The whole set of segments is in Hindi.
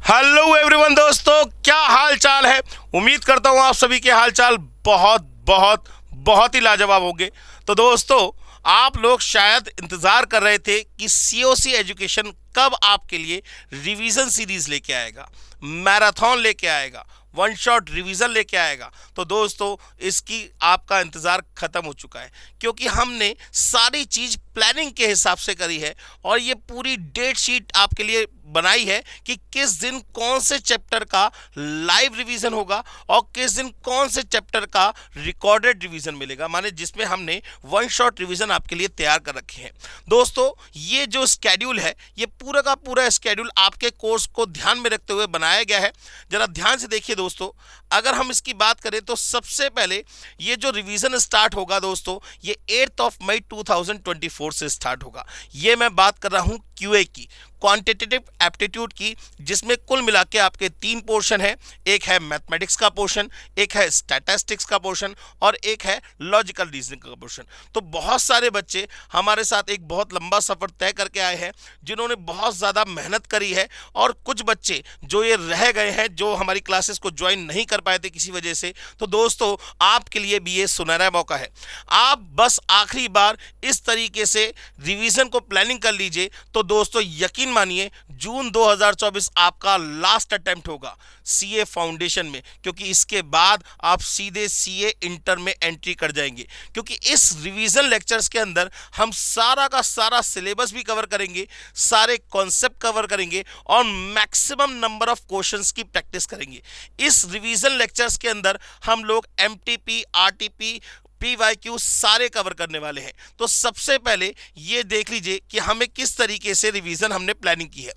हेलो एवरीवन दोस्तों, क्या हाल चाल है। उम्मीद करता हूँ आप सभी के हाल चाल बहुत बहुत बहुत ही लाजवाब होंगे। तो दोस्तों, आप लोग शायद इंतज़ार कर रहे थे कि सीओसी एजुकेशन कब आपके लिए रिवीजन सीरीज लेके आएगा, मैराथन लेके आएगा, वन शॉट रिवीजन लेके आएगा। तो दोस्तों, इसकी आपका इंतज़ार ख़त्म हो चुका है, क्योंकि हमने सारी चीज़ प्लानिंग के हिसाब से करी है और ये पूरी डेट शीट आपके लिए बनाई है कि किस दिन कौन से चैप्टर का लाइव रिवीजन होगा और किस दिन कौन से चैप्टर का रिकॉर्डेड रिवीजन मिलेगा, माने जिसमें हमने वन शॉट रिवीजन आपके लिए तैयार कर रखे हैं। दोस्तों, ये जो स्केड्यूल है, ये पूरा का पूरा स्केड्यूल आपके कोर्स को ध्यान में रखते हुए बनाया गया है। जरा ध्यान से देखिए दोस्तों, अगर हम इसकी बात करें तो सबसे पहले ये जो रिवीजन स्टार्ट होगा दोस्तों, ये 8 मई 2024 से स्टार्ट होगा। ये मैं बात कर रहा हूं क्यूए की, क्वांटिटेटिव एप्टीट्यूड की, जिसमें कुल मिला के आपके 3 पोर्शन है। एक है मैथमेटिक्स का पोर्शन, एक है स्टैटिस्टिक्स का पोर्शन और एक है लॉजिकल रीजनिंग का पोर्शन। तो बहुत सारे बच्चे हमारे साथ एक बहुत लंबा सफ़र तय करके आए हैं, जिन्होंने बहुत ज़्यादा मेहनत करी है, और कुछ बच्चे जो ये रह गए हैं, जो हमारी क्लासेस को ज्वाइन नहीं कर पाए थे किसी वजह से। तो दोस्तों, आपके लिए भी ये सुनहरा मौका है। आप बस आखिरी बार इस तरीके से रिवीजन को प्लानिंग कर लीजिए, तो दोस्तों यकीन मानिए जून 2024 आपका लास्ट अटेम्प्ट होगा सीए फाउंडेशन में, क्योंकि इसके बाद आप सीधे सीए इंटर में एंट्री कर जाएंगे। क्योंकि इस रिवीजन लेक्चर्स के अंदर हम सारा का सारा सिलेबस भी कवर करेंगे, सारे कॉन्सेप्ट कवर करेंगे और मैक्सिमम नंबर ऑफ क्वेश्चंस की प्रैक्टिस करेंगे। इस रिवीजन लेक्चर्स के अंदर हम लोग एमटीपी, आरटीपी, पीवाईक्यू सारे कवर करने वाले हैं। तो सबसे पहले ये देख लीजिए कि हमें किस तरीके से रिवीजन हमने प्लानिंग की है।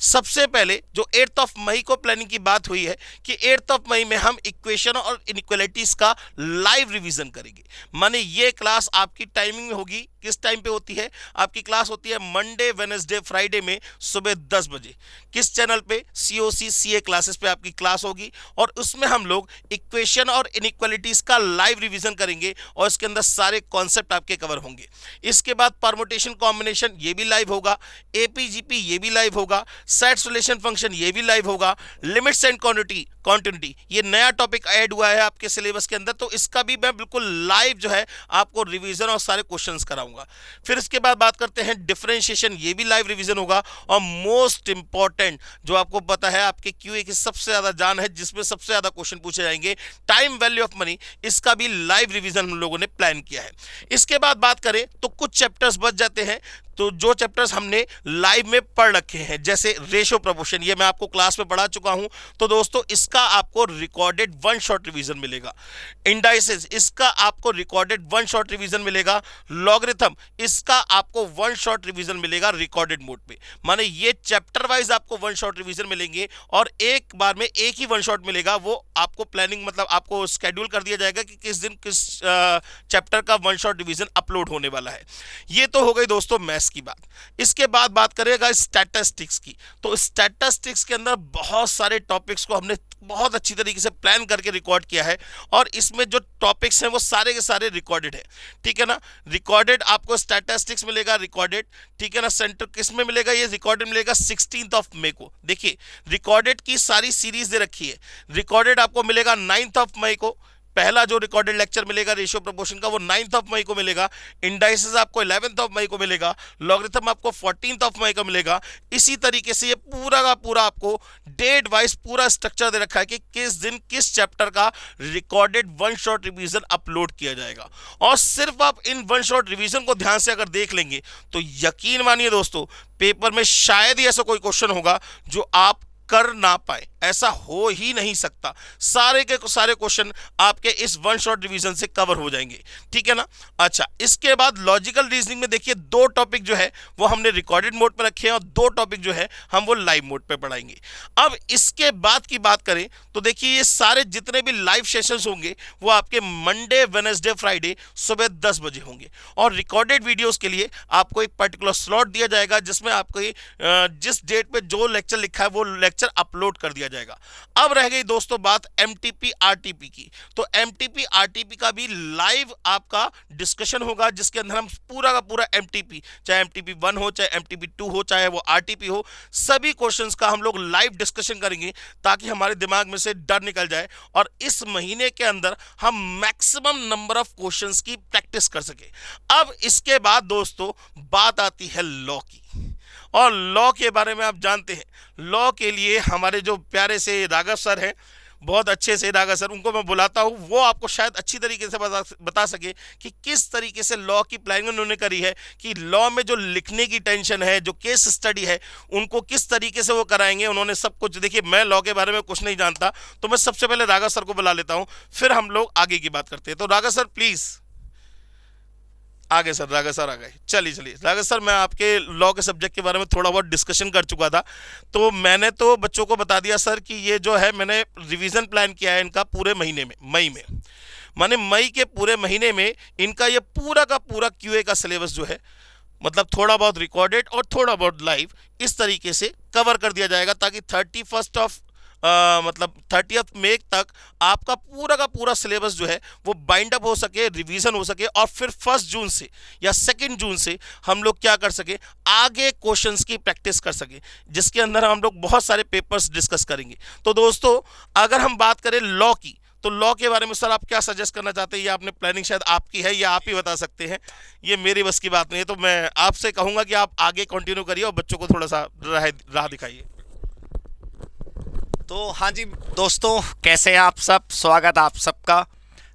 सबसे पहले जो 8 मई को प्लानिंग की बात हुई है कि 8 मई में हम इक्वेशन और इनइक्वालिटीज का लाइव रिवीजन करेंगे। माने ये क्लास आपकी टाइमिंग में होगी, किस टाइम पे होती है आपकी क्लास? होती है मंडे, वेडनेसडे, फ्राइडे में सुबह 10 बजे। किस चैनल पे? सीओसी सीए क्लासेस पे आपकी क्लास होगी, और उसमें हम लोग इक्वेशन और इनइक्वालिटीज का लाइव रिवीजन करेंगे और इसके अंदर सारे कॉन्सेप्ट आपके कवर होंगे। इसके बाद परमुटेशन कॉम्बिनेशन ये भी लाइव होगा, एपीजीपी ये भी लाइव होगा, सेट सोल्यूशन फंक्शन ये भी लाइव होगा, लिमिट्स एंड क्वांटिटी ये नया टॉपिक ऐड हुआ है आपके सिलेबस के अंदर, तो इसका भी मैं बिल्कुल लाइव जो है आपको रिवीजन और सारे क्वेश्चंस कराऊंगा। फिर इसके बाद बात करते हैं डिफरेंशिएशन, ये भी लाइव रिवीजन होगा। और मोस्ट इंपॉर्टेंट, जो आपको पता है आपके क्यूए की सबसे ज्यादा जान है, जिसमें सबसे ज्यादा क्वेश्चन पूछे जाएंगे, टाइम वैल्यू ऑफ मनी, इसका भी लाइव रिवीजन हम लोगों ने प्लान किया है। इसके बाद बात करें तो कुछ चैप्टर्स बच जाते हैं, तो जो चैप्टर्स हमने लाइव में पढ़ रखे हैं, जैसे रेशो प्रोपोर्शन, ये मैं आपको क्लास में पढ़ा चुका हूं, तो दोस्तों इसका आपको रिकॉर्डेड वन शॉट रिवीजन मिलेगा। इंडाइसेस, इसका आपको रिकॉर्डेड वन शॉट रिवीजन मिलेगा। लॉगरिथम, इसका आपको वन शॉट रिवीजन मिलेगा रिकॉर्डेड मोड पे। माने ये चैप्टर वाइज आपको वन शॉट रिवीजन मिलेंगे और एक बार में एक ही वन शॉट मिलेगा। वो आपको प्लानिंग, मतलब आपको स्केड्यूल कर दिया जाएगा कि किस दिन किस चैप्टर का वन शॉट रिवीजन अपलोड होने वाला है। ये तो हो गई दोस्तों मैथ्स की बात। इसके बाद बात करेगा स्टैटिस्टिक्स की। तो स्टैटिस्टिक्स के अंदर बहुत सारे टॉपिक्स को हमने बहुत अच्छी तरीके से प्लान करके रिकॉर्ड किया है, और इसमें जो टॉपिक्स हैं वो सारे के सारे रिकॉर्डेड है, ठीक है ना। रिकॉर्डेड आपको स्टैटिस्टिक्स मिलेगा रिकॉर्डेड, ठीक है ना। सेंटर किस में मिलेगा? ये रिकॉर्डेड मिलेगा 16 मई को। देखिए, रिकॉर्डेड की सारी सीरीज दे रखी है। रिकॉर्डेड आपको मिलेगा 9 मई को। पहला जो रिकॉर्डेड लेक्चर मिलेगा रेशियो प्रोपोर्शन का, वो 9 मई को मिलेगा। इंडाइसेस आपको 11 मई को मिलेगा। लॉगरिथम आपको 14 मई को मिलेगा। इसी तरीके से ये पूरा का पूरा आपको डेट वाइज पूरा स्ट्रक्चर दे रखा है कि किस दिन किस चैप्टर का recorded one shot revision upload किया जाएगा। और सिर्फ आप इन वन शॉट रिवीजन को ध्यान से अगर देख लेंगे तो यकीन मानिए दोस्तों, पेपर में शायद ही ऐसा कोई क्वेश्चन होगा जो आप कर ना पाए। ऐसा हो ही नहीं सकता। सारे के सारे क्वेश्चन आपके इस वन शॉट रिवीजन से कवर हो जाएंगे, ठीक है ना। अच्छा, इसके बाद लॉजिकल रीजनिंग में देखिए 2 टॉपिक जो है वो हमने रिकॉर्डेड मोड पर रखे हैं और 2 टॉपिक जो है हम वो लाइव मोड पे पढ़ाएंगे। अब इसके बाद की बात करें तो देखिए ये सारे जितने भी लाइव सेशंस होंगे वो आपके मंडे, वेडनेसडे, फ्राइडे सुबह 10 बजे होंगे। और रिकॉर्डेड वीडियोस के लिए आपको एक पर्टिकुलर स्लॉट दिया जाएगा, जिसमें आपको जिस डेट पे जो लेक्चर लिखा है वो लेक्चर लेक्चर अपलोड कर दिया जाएगा। अब रह गई दोस्तों बात एमटीपी आरटीपी की। तो एमटीपी आरटीपी का भी लाइव आपका डिस्कशन होगा, जिसके अंदर हम पूरा का पूरा एमटीपी, चाहे एमटीपी 1 हो, चाहे एमटीपी 2 हो, चाहे वो आरटीपी हो, सभी क्वेश्चंस का हम लोग लाइव डिस्कशन करेंगे ताकि हमारे दिमाग में से डर निकल जाए और इस महीने के अंदर हम मैक्सिमम नंबर ऑफ क्वेश्चंस की प्रैक्टिस कर सके। अब इसके बाद दोस्तों बात आती है लॉ की, और लॉ के बारे में आप जानते हैं, लॉ के लिए हमारे जो प्यारे से राघव सर हैं, बहुत अच्छे से राघव सर, उनको मैं बुलाता हूँ, वो आपको शायद अच्छी तरीके से बता सके कि किस तरीके से लॉ की प्लानिंग उन्होंने करी है, कि लॉ में जो लिखने की टेंशन है, जो केस स्टडी है, उनको किस तरीके से वो कराएंगे। उन्होंने सब कुछ, देखिए मैं लॉ के बारे में कुछ नहीं जानता, तो मैं सबसे पहले राघव सर को बुला लेता हूँ, फिर हम लोग आगे की बात करते हैं। तो राघव सर प्लीज़ आगे सर, राघव सर आ गए। चलिए राघव सर, मैं आपके लॉ के सब्जेक्ट के बारे में थोड़ा बहुत डिस्कशन कर चुका था, तो मैंने तो बच्चों को बता दिया सर कि ये जो है मैंने रिवीजन प्लान किया है इनका पूरे महीने में, मई में, माने मई के पूरे महीने में इनका ये पूरा का पूरा क्यूए का सिलेबस जो है, मतलब थोड़ा बहुत रिकॉर्डेड और थोड़ा बहुत लाइव, इस तरीके से कवर कर दिया जाएगा ताकि 30th मई तक आपका पूरा का पूरा सिलेबस जो है वो बाइंड अप हो सके, रिवीजन हो सके, और फिर 1 जून से या 2 जून से हम लोग क्या कर सके, आगे क्वेश्चंस की प्रैक्टिस कर सके, जिसके अंदर हम लोग बहुत सारे पेपर्स डिस्कस करेंगे। तो दोस्तों अगर हम बात करें लॉ की, तो लॉ के बारे में सर आप क्या सजेस्ट करना चाहते हैं? ये आपने प्लानिंग शायद आपकी है या आप ही बता सकते हैं, ये मेरी बस की बात नहीं है, तो मैं आपसे कहूँगा कि आप आगे कंटिन्यू करिए और बच्चों को थोड़ा सा राह दिखाइए। तो हाँ जी दोस्तों, कैसे हैं आप सब? स्वागत आप सबका।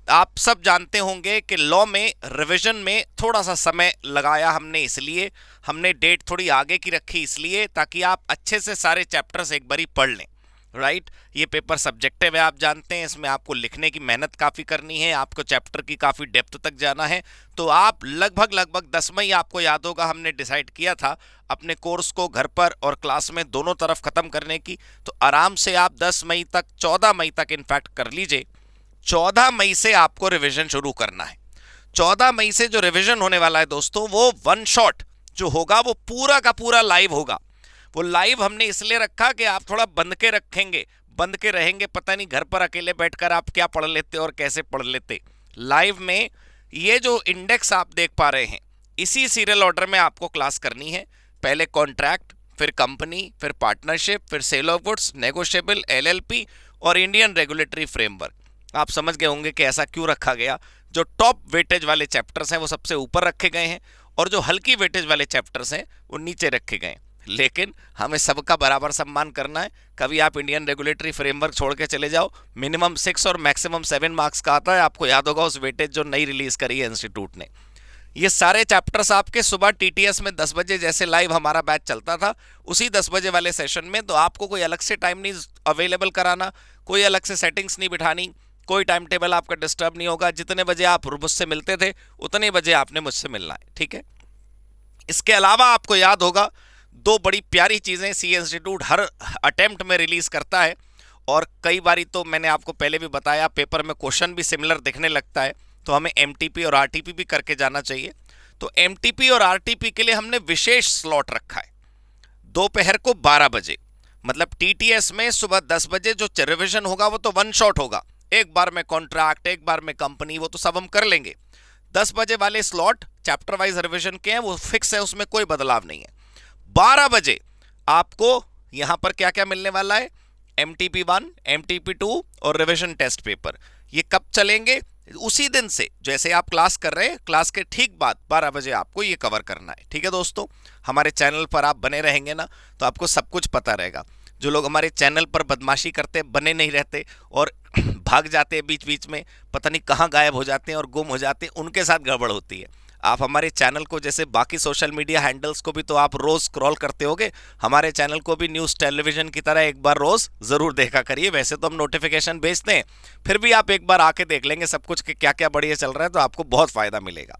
आप सब जानते होंगे कि लॉ में रिवीजन में थोड़ा सा समय लगाया हमने, इसलिए हमने डेट थोड़ी आगे की रखी, इसलिए ताकि आप अच्छे से सारे चैप्टर्स एक बारी पढ़ लें। राइट, ये पेपर सब्जेक्टिव है, आप जानते हैं, इसमें आपको लिखने की मेहनत काफ़ी करनी है, आपको चैप्टर की काफ़ी डेप्थ तक जाना है। तो आप लगभग 10 मई, आपको याद होगा हमने डिसाइड किया था अपने कोर्स को घर पर और क्लास में दोनों तरफ ख़त्म करने की। तो आराम से आप 10 मई तक, 14 मई तक इनफैक्ट कर लीजिए। 14 मई से आपको रिविजन शुरू करना है। 14 मई से जो रिविजन होने वाला है दोस्तों, वो 1 शॉट जो होगा वो पूरा का पूरा लाइव होगा। वो लाइव हमने इसलिए रखा कि आप थोड़ा बंद के रखेंगे, बंद के रहेंगे, पता नहीं घर पर अकेले बैठकर आप क्या पढ़ लेते और कैसे पढ़ लेते। लाइव में ये जो इंडेक्स आप देख पा रहे हैं, इसी सीरियल ऑर्डर में आपको क्लास करनी है। पहले कॉन्ट्रैक्ट, फिर कंपनी, फिर पार्टनरशिप, फिर sale of goods, negotiable, LLP और इंडियन रेगुलेटरी फ्रेमवर्क। आप समझ गए होंगे कि ऐसा क्यों रखा गया। जो टॉप वेटेज वाले चैप्टर्स हैं वो सबसे ऊपर रखे गए हैं, और जो हल्की वेटेज वाले चैप्टर्स हैं वो नीचे रखे गए हैं। लेकिन हमें सबका बराबर सम्मान करना है। कभी आप इंडियन रेगुलेटरी फ्रेमवर्क छोड़ के चले जाओ, मिनिमम 6 और मैक्सिमम 7 मार्क्स का आता है। आपको याद होगा उस वेटेज जो नई रिलीज करी है इंस्टीट्यूट ने। ये सारे चैप्टर्स आपके सुबह टीटीएस में 10 बजे, जैसे लाइव हमारा बैच चलता था, उसी 10 बजे वाले सेशन में। तो आपको कोई अलग से टाइम नहीं अवेलेबल कराना, कोई अलग से सेटिंग्स नहीं बिठानी, कोई टाइम टेबल आपका डिस्टर्ब नहीं होगा। जितने बजे आप मुझसे मिलते थे उतने बजे आपने मुझसे मिलना है, ठीक है। इसके अलावा आपको याद होगा 2 बड़ी प्यारी चीज़ें सी इंस्टीट्यूट हर अटेम्प्ट में रिलीज करता है, और कई बारी तो मैंने आपको पहले भी बताया, पेपर में क्वेश्चन भी सिमिलर दिखने लगता है, तो हमें एमटीपी और आरटीपी भी करके जाना चाहिए। तो एमटीपी और आरटीपी के लिए हमने विशेष स्लॉट रखा है दोपहर को 12 बजे। मतलब टीटीएस में सुबह 10 बजे जो रिविजन होगा वो तो 1 शॉट होगा, एक बार में कॉन्ट्रैक्ट, एक बार में कंपनी, वो तो सब हम कर लेंगे। 10 बजे वाले स्लॉट चैप्टर वाइज रिविजन के हैं, वो फिक्स है, उसमें कोई बदलाव नहीं है। 12 बजे आपको यहां पर क्या क्या मिलने वाला है, MTP 1, MTP 2 और रिविजन टेस्ट पेपर। ये कब चलेंगे? उसी दिन से जैसे आप क्लास कर रहे हैं, क्लास के ठीक बाद 12 बजे आपको ये कवर करना है, ठीक है दोस्तों। हमारे चैनल पर आप बने रहेंगे ना, तो आपको सब कुछ पता रहेगा। जो लोग हमारे चैनल पर बदमाशी करते, बने नहीं रहते और भाग जाते हैं बीच बीच में, पता नहीं कहाँ गायब हो जाते हैं और गुम हो जाते हैं, उनके साथ गड़बड़ होती है। आप हमारे चैनल को, जैसे बाकी सोशल मीडिया हैंडल्स को भी तो आप रोज़ स्क्रॉल करते होगे, हमारे चैनल को भी न्यूज़ टेलीविज़न की तरह एक बार रोज़ ज़रूर देखा करिए। वैसे तो हम नोटिफिकेशन भेजते हैं, फिर भी आप एक बार आके देख लेंगे सब कुछ कि क्या क्या बढ़िया चल रहा है, तो आपको बहुत फ़ायदा मिलेगा।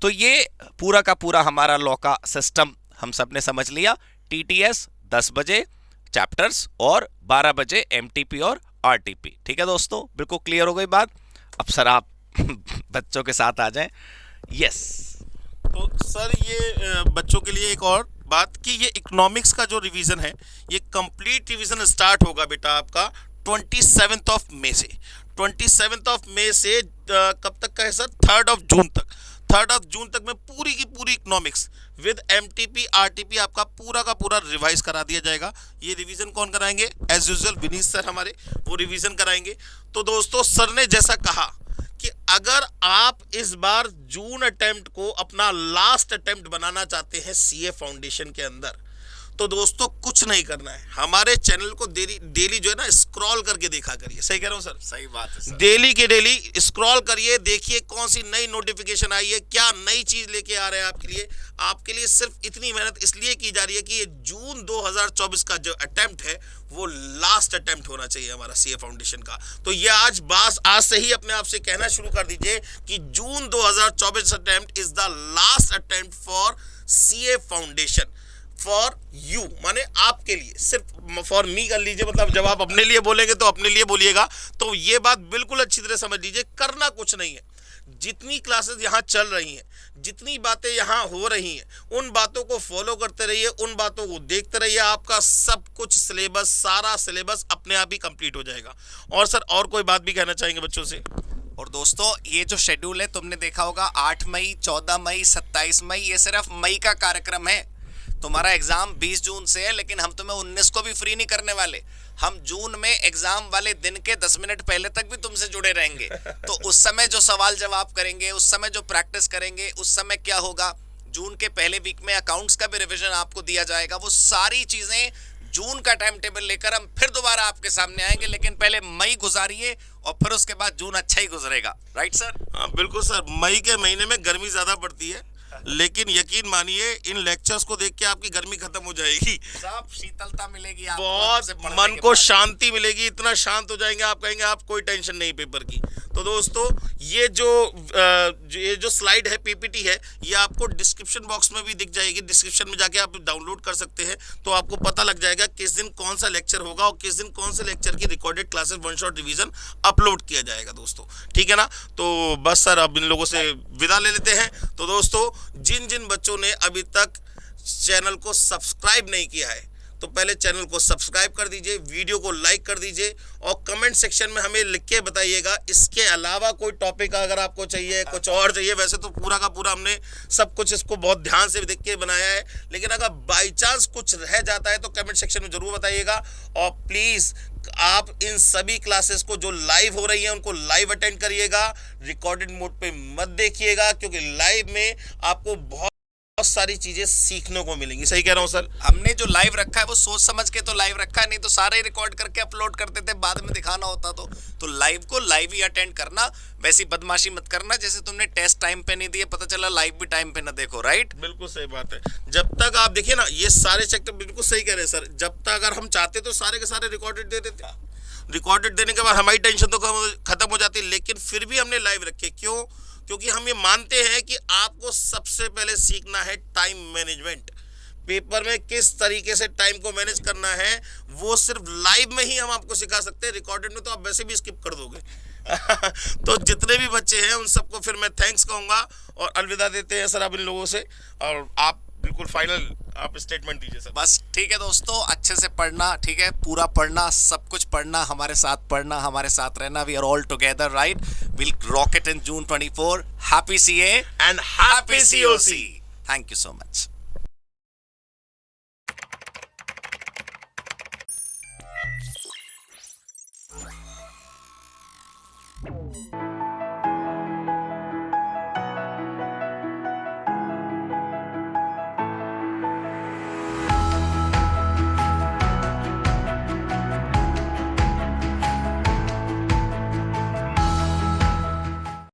तो ये पूरा का पूरा हमारा लॉ का सिस्टम हम सब ने समझ लिया। TTS 10 बजे चैप्टर्स और 12 बजे MTP और RTP, ठीक है दोस्तों, बिल्कुल क्लियर हो गई बात। अब सर आप बच्चों के साथ आ जाएं। यस तो सर ये बच्चों के लिए एक और बात कि ये इकोनॉमिक्स का जो रिवीजन है, ये कंप्लीट रिवीजन स्टार्ट होगा बेटा आपका 27 से 27 से कब तक का है सर? 3 जून तक। 3 जून तक में पूरी की पूरी इकोनॉमिक्स विद एमटीपी आरटीपी आपका पूरा का पूरा रिवाइज करा दिया जाएगा। ये रिवीजन कौन कराएंगे? एज यूजुअल विनीत सर हमारे, वो रिवीजन कराएंगे। तो दोस्तों सर ने जैसा कहा कि अगर आप इस बार जून अटेम्प्ट को अपना लास्ट अटेम्प्ट बनाना चाहते हैं सीए फाउंडेशन के अंदर, तो दोस्तों कुछ नहीं करना है, हमारे चैनल को डेली जो है ना स्क्रॉल करके देखा करिए। सही कह रहा हूं सर? सही बात है सर। डेली के डेली स्क्रॉल करिए, देखिए कौन सी नई नोटिफिकेशन आई है, क्या नई चीज लेके आ रहे हैं आपके लिए। आपके लिए सिर्फ इतनी मेहनत इसलिए की जा रही है कि ये जून 2024 का जो अटेम्प्ट है वो लास्ट अटेम्प्ट होना चाहिए हमारा सीए फाउंडेशन का। तो ये आज से ही अपने आप से कहना शुरू कर दीजिए कि जून 2024 attempt is the last attempt for CA foundation, for you माने आपके लिए, सिर्फ फॉर मी कर लीजिए, मतलब जब आप अपने लिए बोलेंगे तो अपने लिए बोलिएगा। तो ये बात बिल्कुल अच्छी तरह समझ लीजिए, करना कुछ नहीं है। जितनी क्लासेस यहाँ चल रही हैं, जितनी बातें यहाँ हो रही हैं, उन बातों को फॉलो करते रहिए, उन बातों को देखते रहिए, आपका सब कुछ सिलेबस, सारा सिलेबस अपने आप ही कंप्लीट हो जाएगा। और सर और कोई बात भी कहना चाहेंगे बच्चों से? और दोस्तों ये जो शेड्यूल है तुमने देखा होगा 8 मई, 14 मई, 27 मई, ये सिर्फ मई का कार्यक्रम है। तुम्हारा एग्जाम 20 जून से है, लेकिन हम तुम्हें 19 को भी फ्री नहीं करने वाले। हम जून में एग्जाम वाले दिन के 10 मिनट पहले तक भी तुमसे जुड़े रहेंगे। तो उस समय जो सवाल जवाब करेंगे, उस समय जो प्रैक्टिस करेंगे, उस समय क्या होगा, जून के पहले वीक में अकाउंट्स का भी रिवीजन आपको दिया जाएगा। वो सारी चीजें जून का टाइम टेबल लेकर हम फिर दोबारा आपके सामने आएंगे, लेकिन पहले मई गुजारिए और फिर उसके बाद जून अच्छा ही गुजरेगा। Right sir? हाँ बिल्कुल सर। मई के महीने में गर्मी ज्यादा पड़ती है, लेकिन यकीन मानिए इन लेक्चर्स को देख के आपकी गर्मी खत्म हो जाएगी, सब शीतलता मिलेगी आपको, बहुत मन को शांति मिलेगी, इतना शांत हो जाएंगे आप, कहेंगे आप कोई टेंशन नहीं पेपर की। तो दोस्तों ये जो स्लाइड है, पीपीटी है, ये आपको डिस्क्रिप्शन बॉक्स में भी दिख जाएगी, डिस्क्रिप्शन में जाके आप डाउनलोड कर सकते हैं। तो आपको पता लग जाएगा किस दिन कौन सा लेक्चर होगा और किस दिन कौन से लेक्चर की recorded classes one shot revision upload किया जाएगा दोस्तों। ठीक है ना? तो बस सर अब इन लोगों से विदा ले लेते हैं। तो दोस्तों जिन जिन बच्चों ने अभी तक चैनल को सब्सक्राइब नहीं किया है, तो पहले चैनल को सब्सक्राइब कर दीजिए, वीडियो को लाइक कर दीजिए और कमेंट सेक्शन में हमें लिख के बताइएगा इसके अलावा कोई टॉपिक अगर आपको चाहिए, कुछ और चाहिए। वैसे तो पूरा का पूरा हमने सब कुछ इसको बहुत ध्यान से देख के बनाया है, लेकिन अगर बाई चांस कुछ रह जाता है तो कमेंट सेक्शन में जरूर बताइएगा। और प्लीज़ आप इन सभी क्लासेस को जो लाइव हो रही है उनको लाइव अटेंड करिएगा, रिकॉर्डेड मोड पे मत देखिएगा, क्योंकि लाइव में आपको बहुत सारी चीजें सीखने को मिलेंगी। सही कह रहा हूं सर? हमने जो लाइव रखा है वो सोच समझ के तो लाइव रखा है, नहीं तो सारे रिकॉर्ड करके अपलोड करते थे, बाद में दिखाना होता तो लाइव को लाइव ही अटेंड करना। वैसी बदमाशी मत करना जैसे तुमने टेस्ट टाइम पे नहीं दिए, पता चला लाइव भी टाइम पे ना देखो। राइट? बिल्कुल सही बात है। जब तक आप देखिए ना, ये सारे चैप्टर बिल्कुल सही कह रहे हैं सर, जब तक अगर हम चाहते तो सारे के सारे रिकॉर्डेड दे देते। रिकॉर्डेड देने के बाद हमारी टेंशन तो खत्म हो जाती, लेकिन फिर भी हमने लाइव रखे। क्यों? क्योंकि हम ये मानते हैं कि आपको सबसे पहले सीखना है टाइम मैनेजमेंट। पेपर में किस तरीके से टाइम को मैनेज करना है वो सिर्फ लाइव में ही हम आपको सिखा सकते हैं, रिकॉर्डेड में तो आप वैसे भी स्किप कर दोगे। तो जितने भी बच्चे हैं उन सबको फिर मैं थैंक्स कहूँगा और अलविदा देते हैं सर अब इन लोगों से। और आप बिल्कुल फाइनल आप स्टेटमेंट दीजिए सर। बस ठीक है दोस्तों, अच्छे से पढ़ना, ठीक है, पूरा पढ़ना, सब कुछ पढ़ना, हमारे साथ पढ़ना, हमारे साथ रहना। We are all together, right? Will rock it in June 24। Happy CA and happy COC. Thank you so much.